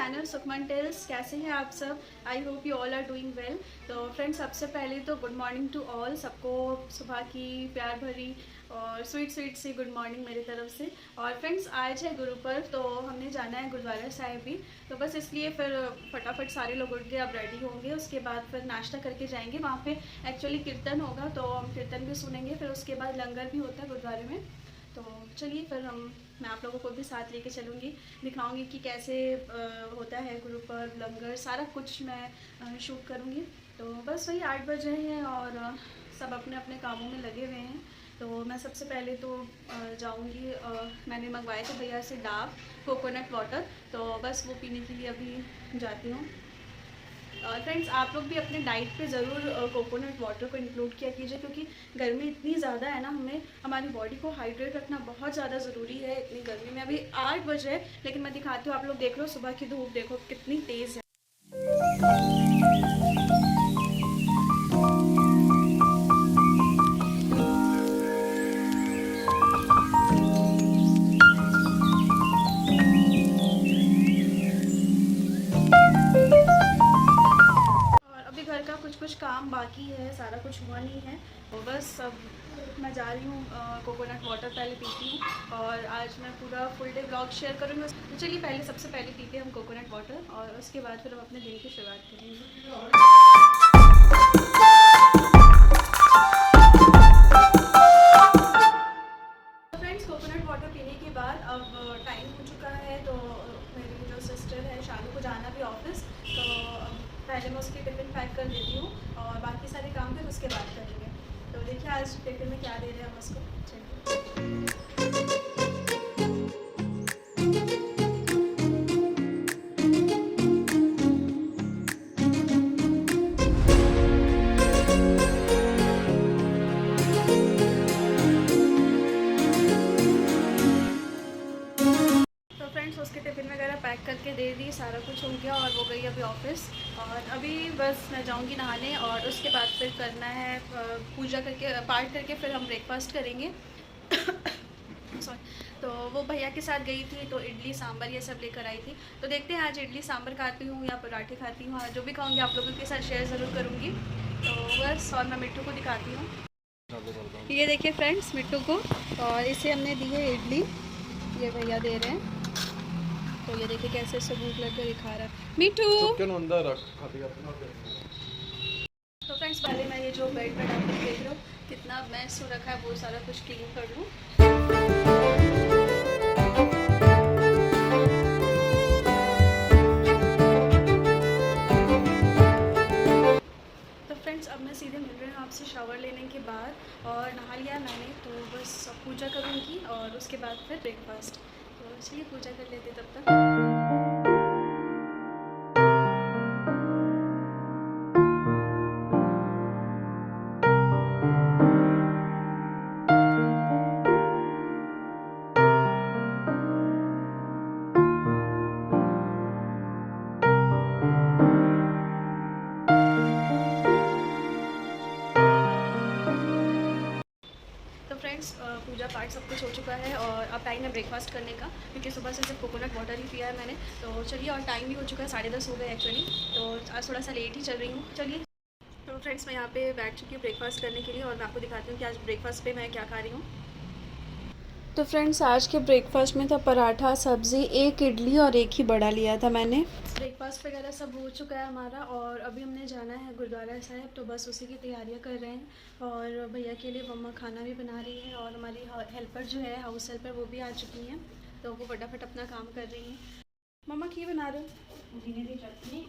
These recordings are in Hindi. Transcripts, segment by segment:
Channel Sukhman tales. कैसे हैं आप सब? I hope you all are doing well. तो फ्रेंड्स, सबसे पहले तो गुड मॉर्निंग टू ऑल। सबको सुबह की प्यार भरी और स्वीट सी गुड मॉर्निंग मेरी तरफ से। और फ्रेंड्स, आज है गुरुपर्व, तो हमने जाना है गुरुद्वारा साहिब भी, तो बस इसलिए फिर फटाफट सारे लोग उठ के अब रेडी होंगे। उसके बाद फिर नाश्ता करके जाएंगे। वहाँ पे एक्चुअली कीर्तन होगा, तो हम कीर्तन भी सुनेंगे। फिर उसके बाद लंगर भी होता है गुरुद्वारे में। तो चलिए फिर मैं आप लोगों को भी साथ लेके चलूँगी, दिखाऊंगी कि कैसे होता है गुरुपर्व, लंगर, सारा कुछ मैं शूट करूँगी। तो बस वही 8 बज रहे हैं और सब अपने अपने कामों में लगे हुए हैं। तो मैं सबसे पहले तो जाऊँगी, मैंने मंगवाए थे भैया से डाव कोकोनट वाटर, तो बस वो पीने के लिए अभी जाती हूँ। और फ्रेंड्स, आप लोग भी अपने डाइट पे ज़रूर कोकोनट वाटर को इंक्लूड किया कीजिए, क्योंकि गर्मी इतनी ज़्यादा है ना, हमें हमारी बॉडी को हाइड्रेट रखना बहुत ज़्यादा ज़रूरी है इतनी गर्मी में। अभी 8 बजे है, लेकिन मैं दिखाती हूँ, आप लोग देख लो सुबह की धूप देखो कितनी तेज़ है। कुछ काम बाकी है, सारा कुछ हुआ नहीं है। और बस अब मैं जा रही हूँ, कोकोनट वाटर पहले पीती हूँ और आज मैं पूरा फुल डे ब्लॉग शेयर करूँगी। तो चलिए पहले सबसे पहले पीते हैं हम कोकोनट वाटर और उसके बाद फिर हम अपने दिन की शुरुआत करेंगे। तो फ्रेंड्स, कोकोनट वाटर पीने के बाद अब टाइम हो चुका है, तो मेरी जो सिस्टर है शालू को जाना भी ऑफिस, तो पहले मैं उसकी टिफ़िन पैक कर देती हूँ और बाकी सारे काम फिर उसके बाद करेंगे। तो देखिए आज टिफ़िन में क्या दे रहे हैं हम उसको। उसके टिफ़िन वगैरह पैक करके दे दी, सारा कुछ हो गया और वो गई अभी ऑफिस। और अभी बस मैं जाऊंगी नहाने और उसके बाद फिर करना है पूजा करके, पाठ करके फिर हम ब्रेकफास्ट करेंगे। सॉरी। तो वो भैया के साथ गई थी, तो इडली सांभर ये सब लेकर आई थी। तो देखते हैं आज इडली सांभर खाती हूँ या पराठे खाती हूँ, जो भी खाऊँगी आप लोगों के साथ शेयर ज़रूर करूँगी। तो बस, और मैं मिट्टू को दिखाती हूँ। ये देखिए फ्रेंड्स, मिट्टू को, और इसे हमने दी है इडली, ये भैया दे रहे हैं। तो ये देखिए कैसे सबूत लग कर दिखा रहा है मीठू। तो फ्रेंड्स, पहले मैं ये जो बेड पर डाल देख रहा हूँ कितना मैस हो रखा है, वो सारा कुछ क्लीन कर लूँ। तो फ्रेंड्स, अब मैं सीधे मिल रही हूँ आपसे शावर लेने के बाद, और नहा लिया मैंने, तो बस पूजा करूँगी और उसके बाद फिर ब्रेकफास्ट। तो चलिए पूजा कर लेते तब तक। पूजा पाठ सब कुछ हो चुका है और अब टाइम है ब्रेकफास्ट करने का, क्योंकि सुबह से सिर्फ कोकोनट वाटर ही पिया है मैंने। तो चलिए, और टाइम भी हो चुका है, 10:30 हो गए एक्चुअली, तो आज थोड़ा सा लेट ही चल रही हूँ। चलिए, तो फ्रेंड्स, मैं यहाँ पे बैठ चुकी हूँ ब्रेकफास्ट करने के लिए और मैं आपको दिखाती हूँ कि आज ब्रेकफास्ट पे मैं क्या खा रही हूँ। तो फ्रेंड्स, आज के ब्रेकफास्ट में था पराठा, सब्ज़ी, एक इडली और एक ही बड़ा लिया था मैंने। ब्रेकफास्ट वगैरह सब हो चुका है हमारा और अभी हमने जाना है गुरुद्वारा साहिब, तो बस उसी की तैयारियां कर रहे हैं। और भैया के लिए मम्मा खाना भी बना रही है और हमारी हेल्पर जो है, हाउस हेल्पर, वो भी आ चुकी हैं, तो वो फटाफट अपना काम कर रही हैं। मम्मा क्या बना रहे हो? चटनी।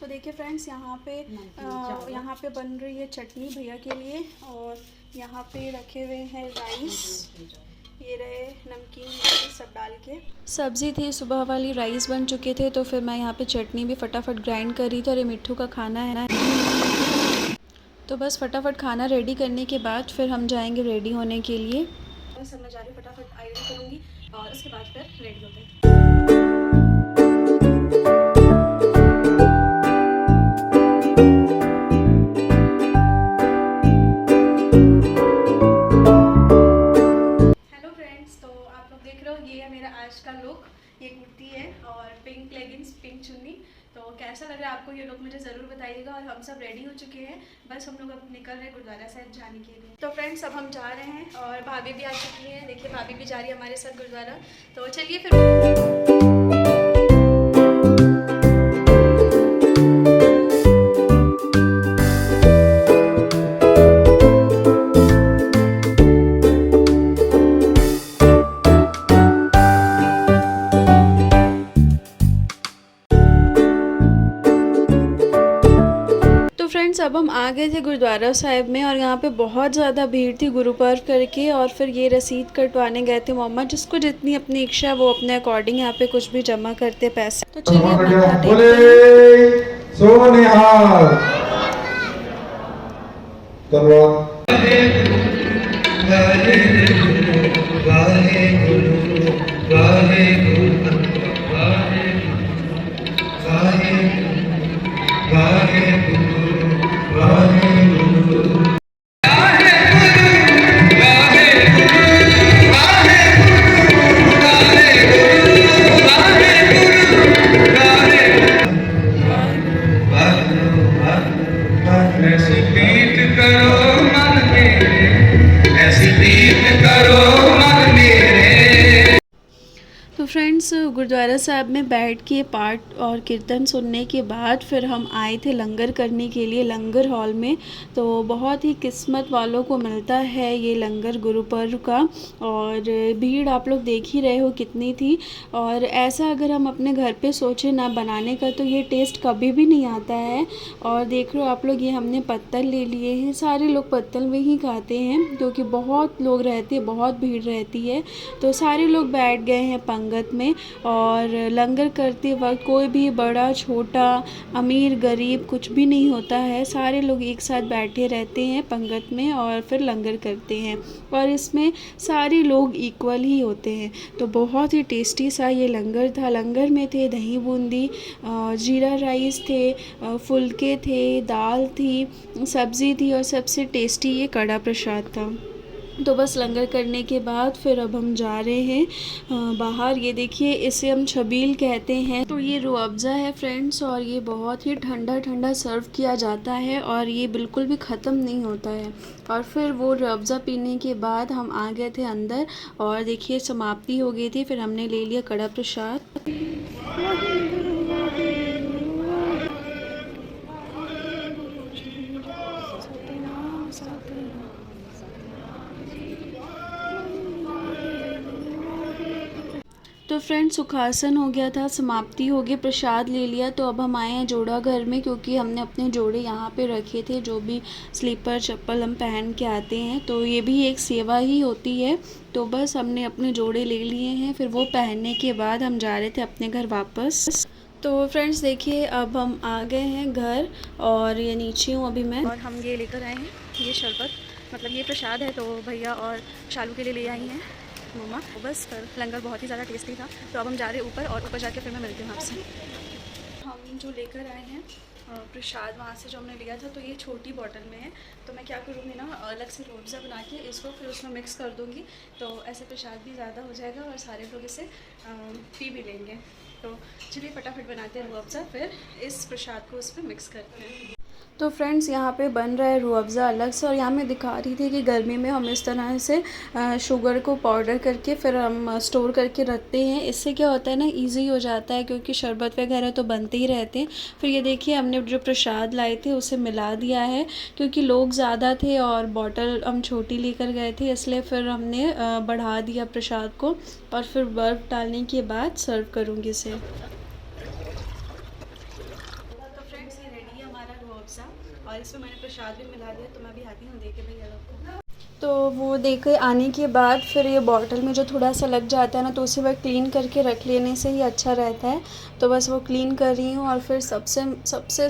तो देखिए फ्रेंड्स, यहाँ पे बन रही है चटनी भैया के लिए, और यहाँ पे रखे हुए हैं राइस, ये रहे नमकीन सब डाल के। सब्ज़ी थी सुबह वाली, राइस बन चुके थे, तो फिर मैं यहाँ पे चटनी भी फटाफट ग्राइंड कर रही थी। और ये मिट्टू का खाना है ना, तो बस फटाफट खाना रेडी करने के बाद फिर हम जाएंगे रेडी होने के लिए। सब मैं जा रही हूँ, फटाफट आयरन करूँगी और उसके बाद फिर रेडी होते हैं। पिंक लेगिंग्स, पिंक चुन्नी। तो कैसा लग रहा है आपको ये लुक मुझे ज़रूर बताइएगा। और हम सब रेडी हो चुके हैं, बस हम लोग अब निकल रहे हैं गुरुद्वारा साहिब जाने के लिए। तो फ्रेंड्स अब हम जा रहे हैं और भाभी भी आ चुकी हैं। देखिए भाभी भी जा रही है हमारे साथ गुरुद्वारा। तो चलिए फिर। फ्रेंड्स अब हम आ गए थे गुरुद्वारा साहिब में और यहाँ पे बहुत ज़्यादा भीड़ थी गुरु पर्व करके। और फिर ये रसीद कटवाने गए थे मम्मा, जिसको जितनी अपनी इच्छा वो अपने अकॉर्डिंग यहाँ पे कुछ भी जमा करते पैसे। तो फ्रेंड्स गुरुद्वारा साहब में बैठ के पाठ और कीर्तन सुनने के बाद फिर हम आए थे लंगर करने के लिए लंगर हॉल में। तो बहुत ही किस्मत वालों को मिलता है ये लंगर गुरु पर्व का। और भीड़ आप लोग देख ही रहे हो कितनी थी। और ऐसा अगर हम अपने घर पे सोचें ना बनाने का तो ये टेस्ट कभी भी नहीं आता है। और देख लो आप लोग, ये हमने पत्तल ले लिए हैं, सारे लोग पत्तल में ही खाते हैं क्योंकि बहुत लोग रहते हैं, बहुत भीड़ रहती है। तो सारे लोग बैठ गए हैं पंगत में। और लंगर करते वक्त कोई भी बड़ा छोटा अमीर गरीब कुछ भी नहीं होता है, सारे लोग एक साथ बैठे रहते हैं पंगत में और फिर लंगर करते हैं। और इसमें सारे लोग इक्वल ही होते हैं। तो बहुत ही टेस्टी सा ये लंगर था। लंगर में थे दही बूंदी, जीरा राइस थे, फुलके थे, दाल थी, सब्ज़ी थी और सबसे टेस्टी ये कड़ा प्रसाद था। तो बस लंगर करने के बाद फिर अब हम जा रहे हैं बाहर। ये देखिए इसे हम छबील कहते हैं। तो ये रूह अफ़ज़ा है फ्रेंड्स और ये बहुत ही ठंडा ठंडा सर्व किया जाता है और ये बिल्कुल भी ख़त्म नहीं होता है। और फिर वो रूह अफ़ज़ा पीने के बाद हम आ गए थे अंदर और देखिए समाप्ति हो गई थी। फिर हमने ले लिया कड़ा प्रसाद। तो फ्रेंड्स सुखासन हो गया था, समाप्ति हो गई, प्रसाद ले लिया। तो अब हम आए हैं जोड़ा घर में क्योंकि हमने अपने जोड़े यहाँ पे रखे थे, जो भी स्लीपर चप्पल हम पहन के आते हैं। तो ये भी एक सेवा ही होती है। तो बस हमने अपने जोड़े ले लिए हैं, फिर वो पहनने के बाद हम जा रहे थे अपने घर वापस। तो फ्रेंड्स देखिए अब हम आ गए हैं घर और ये नीचे हूँ अभी मैं। और हम ये लेकर आए हैं, ये शरबत, मतलब ये प्रसाद है। तो भैया और शालू के लिए ले आई हैं मम्मा। बस फिर लंगर बहुत ही ज़्यादा टेस्टी था। तो अब हम जा रहे हैं ऊपर और ऊपर जाके फिर मैं मिलती हूँ आपसे। हम जो लेकर आए हैं प्रसाद वहाँ से जो हमने लिया था, तो ये छोटी बॉटल में है। तो मैं क्या करूँगी ना, अलग से रूह अफ़ज़ा बना के इसको फिर उसमें मिक्स कर दूँगी। तो ऐसे प्रसाद भी ज़्यादा हो जाएगा और सारे लोग इसे पी भी लेंगे। तो चलिए फटाफट बनाते हैं रूह अफ़ज़ा, फिर इस प्रसाद को उस पर मिक्स करते हैं। तो फ्रेंड्स यहाँ पे बन रहा है रूह अफ़ज़ा अलग से। और यहाँ मैं दिखा रही थी कि गर्मी में हम इस तरह से शुगर को पाउडर करके फिर हम स्टोर करके रखते हैं। इससे क्या होता है ना, इजी हो जाता है क्योंकि शरबत वगैरह तो बनते ही रहते हैं। फिर ये देखिए हमने जो प्रसाद लाए थे उसे मिला दिया है क्योंकि लोग ज़्यादा थे और बॉटल हम छोटी लेकर गए थे, इसलिए फिर हमने बढ़ा दिया प्रसाद को। और फिर बर्फ़ डालने के बाद सर्व करूँगी इसे। और इसमें मैंने प्रसाद भी मिला दिया। तो मैं भी आती हूँ देखे भैया लोग को। तो वो देख आने के बाद फिर ये बॉटल में जो थोड़ा सा लग जाता है ना, तो उसे वह क्लीन करके रख लेने से ही अच्छा रहता है। तो बस वो क्लीन कर रही हूँ। और फिर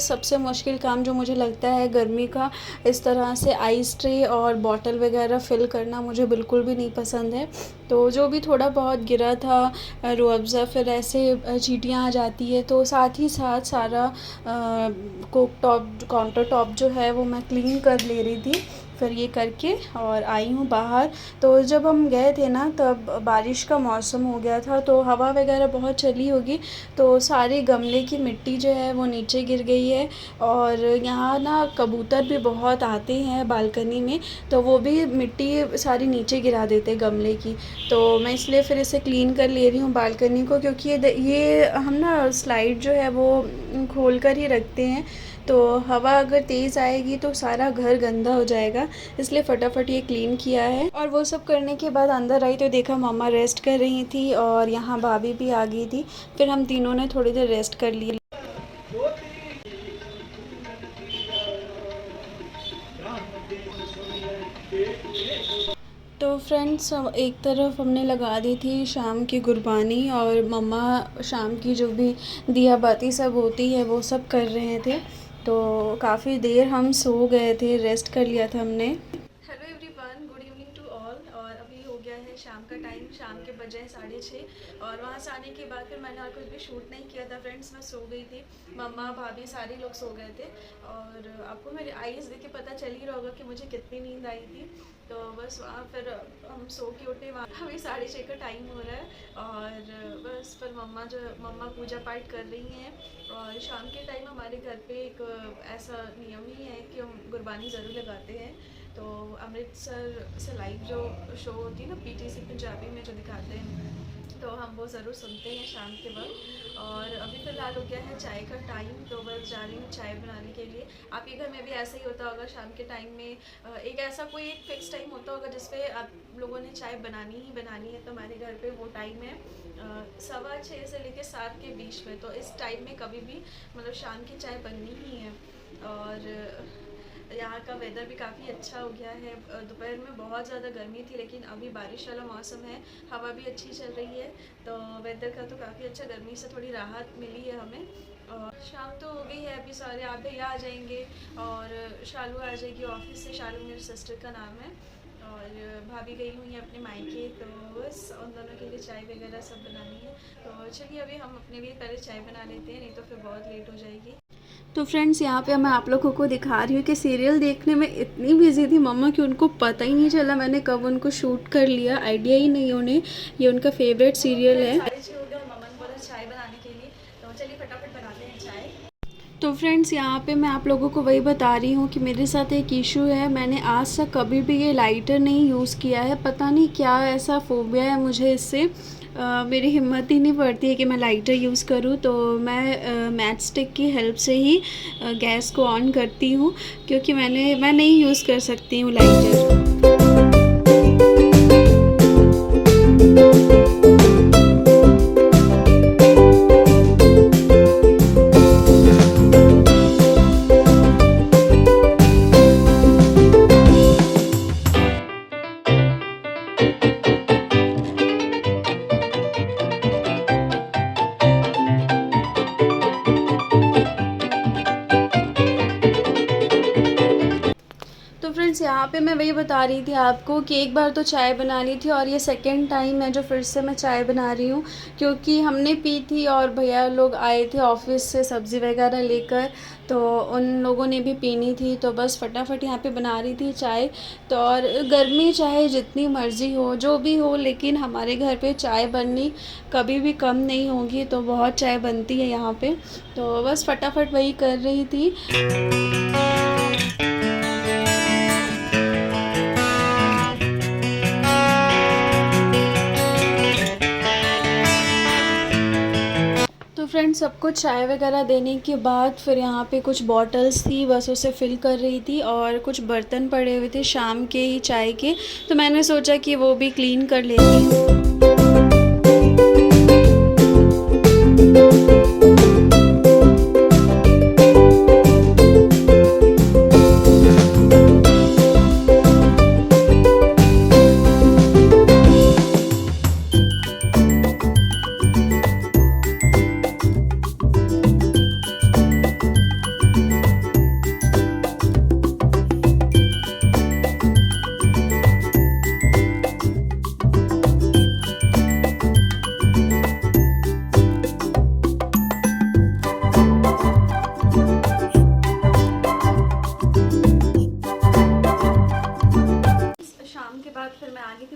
सबसे मुश्किल काम जो मुझे लगता है गर्मी का, इस तरह से आइस ट्रे और बॉटल वगैरह फ़िल करना मुझे बिल्कुल भी नहीं पसंद है। तो जो भी थोड़ा बहुत गिरा था रूह अफ़ज़ा, फिर ऐसे चींटियाँ आ जाती है। तो साथ ही साथ सारा कोक टॉप काउंटर टॉप जो है वो मैं क्लीन कर ले रही थी। फिर ये करके और आई हूँ बाहर। तो जब हम गए थे ना तब बारिश का मौसम हो गया था, तो हवा वगैरह बहुत चली होगी, तो सारे गमले की मिट्टी जो है वो नीचे गिर गई है। और यहाँ ना कबूतर भी बहुत आते हैं बालकनी में, तो वो भी मिट्टी सारी नीचे गिरा देते गमले की। तो मैं इसलिए फिर इसे क्लीन कर ले रही हूँ बालकनी को, क्योंकि ये हम ना स्लाइड जो है वो खोल कर ही रखते हैं, तो हवा अगर तेज़ आएगी तो सारा घर गंदा हो जाएगा, इसलिए फटाफट ये क्लीन किया है। और वो सब करने के बाद अंदर आई तो देखा मम्मा रेस्ट कर रही थी और यहाँ भाभी भी आ गई थी। फिर हम तीनों ने थोड़ी देर रेस्ट कर ली। तो फ्रेंड्स, एक तरफ हमने लगा दी थी शाम की गुरबानी और मम्मा शाम की जो भी दिया बाती सब होती है वो सब कर रहे थे। तो काफ़ी देर हम सो गए थे, रेस्ट कर लिया था हमने। Hello everyone, good evening to all. और अभी हो गया है शाम का टाइम, शाम के बजे हैं 6:30। और वहाँ से आने के बाद फिर मैंने और कुछ भी शूट नहीं किया था फ्रेंड्स, मैं सो गई थी। मम्मा भाभी सारे लोग सो गए थे। और आपको मेरे आईज़ देख के पता चल ही रहा होगा कि मुझे कितनी नींद आई थी। तो बस वहाँ फिर हम सो के उठे, वहाँ अभी 6:30 का टाइम हो रहा है। और बस फिर मम्मा पूजा पाठ कर रही हैं। और शाम के टाइम हमारे घर पे एक ऐसा नियम ही है कि हम गुरबानी ज़रूर लगाते हैं। तो अमृतसर से लाइव जो शो होती है ना पीटीसी पंजाबी में जो दिखाते हैं, तो हम वो ज़रूर सुनते हैं शाम के वक्त। और अभी फ़िलहाल हो गया है चाय का टाइम, तो बस जा रही हूँ चाय बनाने के लिए। आपके घर में भी ऐसा ही होता होगा, शाम के टाइम में एक ऐसा कोई एक फ़िक्स टाइम होता होगा जिस पे आप लोगों ने चाय बनानी ही बनानी है। तो हमारे घर पे वो टाइम है 6:15 से लेकर 7 के बीच में। तो इस टाइम में कभी भी मतलब शाम की चाय बननी ही है। और यहाँ का वेदर भी काफ़ी अच्छा हो गया है। दोपहर में बहुत ज़्यादा गर्मी थी, लेकिन अभी बारिश वाला मौसम है, हवा भी अच्छी चल रही है, तो वेदर का तो काफ़ी अच्छा, गर्मी से थोड़ी राहत मिली है हमें। और शाम तो हो गई है, अभी सारे आप भैया आ जाएंगे और शालू आ जाएगी ऑफिस से। शालू मेरी सिस्टर का नाम है। और भाभी गई हुई है अपने मायके, तो बस उन दोनों के लिए चाय वगैरह सब बनानी है। तो चलिए अभी हम अपने लिए पहले चाय बना लेते हैं, नहीं तो फिर बहुत लेट हो जाएगी। तो फ्रेंड्स, यहाँ पे मैं आप लोगों को दिखा रही हूँ कि सीरियल देखने में इतनी बिजी थी मम्मा कि उनको पता ही नहीं चला मैंने कब उनको शूट कर लिया, आइडिया ही नहीं उन्हें। ये उनका फेवरेट सीरियल है। 6:30 हो गया और मम्मा ने बोला चाय बनाने के लिए, तो चलिए फटाफट बनाते हैं चाय। तो फ्रेंड्स, यहाँ पे मैं आप लोगों को वही बता रही हूँ कि मेरे साथ एक इशू है। मैंने आज तक कभी भी ये लाइटर नहीं यूज़ किया है, पता नहीं क्या ऐसा फोबिया है मुझे इससे। मेरी हिम्मत ही नहीं पड़ती है कि मैं लाइटर यूज़ करूँ, तो मैं मैच स्टिक की हेल्प से ही गैस को ऑन करती हूँ, क्योंकि मैं नहीं यूज़ कर सकती हूँ लाइटर। तो फ्रेंड्स, यहाँ पे मैं वही बता रही थी आपको कि एक बार तो चाय बना ली थी और ये सेकंड टाइम है जो फिर से मैं चाय बना रही हूँ, क्योंकि हमने पी थी और भैया लोग आए थे ऑफिस से सब्ज़ी वगैरह लेकर, तो उन लोगों ने भी पीनी थी, तो बस फटाफट यहाँ पे बना रही थी चाय। तो और गर्मी चाहे जितनी मर्ज़ी हो, जो भी हो, लेकिन हमारे घर पे चाय बननी कभी भी कम नहीं होगी, तो बहुत चाय बनती है यहाँ पे। तो बस फटाफट वही कर रही थी। तो फ्रेंड्स, सबको चाय वगैरह देने के बाद फिर यहाँ पे कुछ बॉटल्स थी, बस उसे फ़िल कर रही थी, और कुछ बर्तन पड़े हुए थे शाम के ही चाय के, तो मैंने सोचा कि वो भी क्लीन कर लेती हूँ।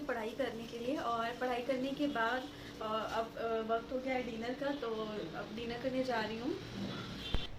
थी पढ़ाई करने के लिए, और पढ़ाई करने के बाद अब वक्त हो गया है डिनर का, तो अब डिनर करने जा रही हूँ।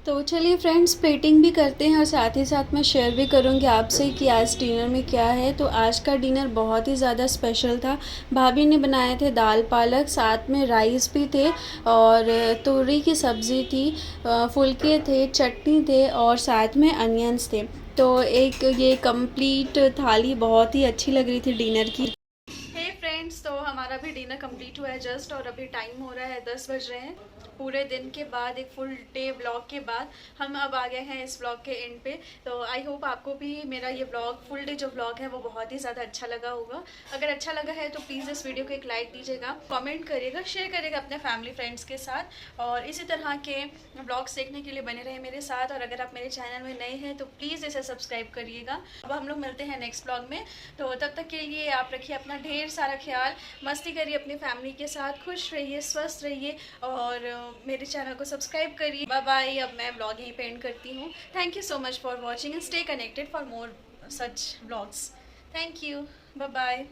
तो चलिए फ्रेंड्स, प्लेटिंग भी करते हैं और साथ ही साथ मैं शेयर भी करूंगी आपसे कि आज डिनर में क्या है। तो आज का डिनर बहुत ही ज़्यादा स्पेशल था। भाभी ने बनाए थे दाल पालक, साथ में राइस भी थे और तोरी की सब्ज़ी थी, फुलके थे, चटनी थे और साथ में अनियंस थे। तो एक ये कंप्लीट थाली बहुत ही अच्छी लग रही थी डिनर की। हे फ्रेंड्स, तो हमारा भी डिनर कंप्लीट हुआ है जस्ट, और अभी टाइम हो रहा है 10 बज रहे हैं। पूरे दिन के बाद, एक फुल डे ब्लॉग के बाद हम अब आ गए हैं इस ब्लॉग के एंड पे। तो आई होप आपको भी मेरा ये ब्लॉग, फुल डे जो ब्लॉग है वो बहुत ही ज़्यादा अच्छा लगा होगा। अगर अच्छा लगा है तो प्लीज़ इस वीडियो को एक लाइक दीजिएगा, कमेंट करिएगा, शेयर करिएगा अपने फैमिली फ्रेंड्स के साथ, और इसी तरह के ब्लॉग्स देखने के लिए बने रहे मेरे साथ। और अगर आप मेरे चैनल में नए हैं तो प्लीज़ इसे सब्सक्राइब करिएगा। अब हम लोग मिलते हैं नेक्स्ट ब्लॉग में, तो तब तक के लिए आप रखिए अपना ढेर सारा ख्याल, मस्ती करिए अपनी फैमिली के साथ, खुश रहिए, स्वस्थ रहिए, और मेरे चैनल को सब्सक्राइब करिए। Bye bye. अब मैं ब्लॉग यहीं पे एंड करती हूँ। Thank you so much for watching and stay connected for more such blogs. Thank you, bye bye.